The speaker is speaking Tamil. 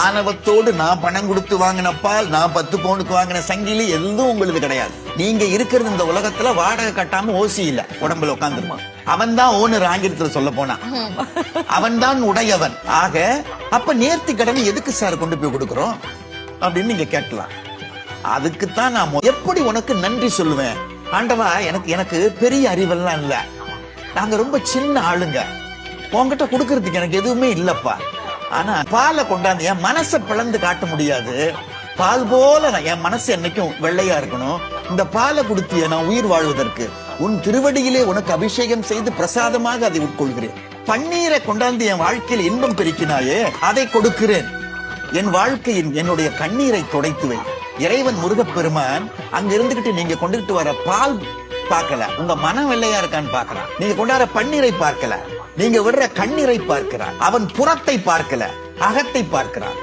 ஆணவத்தோடு நான் பணம் கொடுத்து வாங்கின பால், நான் 10 பவுனுக்கு வாங்கின சங்கிலி எதுவும் உங்களுக்கு கிடையாது. நீங்க இருக்கிறது இந்த உலகத்துல வாடகை கட்டாம ஓசி இல்ல, உடம்புல உட்காந்துருமா. அவன் தான் ஓனர், ஆங்கிலத்துல சொல்ல போனா அவன் தான் உடையவன். ஆக அப்ப நேர்த்தி கடன் எதுக்கு சார் கொண்டு போய் கொடுக்கிறோம் அப்படின்னு நீங்க கேட்கலாம். அதுக்குத்தான் நான் எப்படி உனக்கு நன்றி சொல்லுவேன். ஆண்டவா, எனக்கு பெரிய அறிவெல்லாம் இல்ல, நாங்க ரொம்ப சின்ன ஆளுங்க, உன்கிட்ட கொடுக்கறதுக்கு எனக்கு எதுவுமே இல்லப்பா. ஆனா பாலை கொண்டாந்து என் மனசை பிளந்து காட்ட முடியாது. பால் போல என் மனசு என்னைக்கும் வெள்ளையா இருக்கணும். இந்த பாலை கொடுத்திய நான் உயிர் வாழ்வதற்கு உன் திருவடியிலே உனக்கு அபிஷேகம் செய்து பிரசாதமாக அதை உட்கொள்கிறேன். பன்னீரை கொண்டாந்து என் வாழ்க்கையில் இன்பம் பெருக்கினாயே, அதை கொடுக்கிறேன். என் வாழ்க்கையின் என்னுடைய கண்ணீரை துடைத்து வை. இறைவன் முருகப்பெருமான் அங்க இருந்துகிட்டு நீங்க கொண்டுகிட்டு வர பால் பார்க்கல, உங்க மனம் வெள்ளையா இருக்கான்னு பார்க்கலாம். நீங்க கொண்டாட பன்னீரை பார்க்கல, நீங்க விடுற கண்ணீரை பார்க்கிறான். அவன் புறத்தை பார்க்கல, அகத்தை பார்க்கிறான்.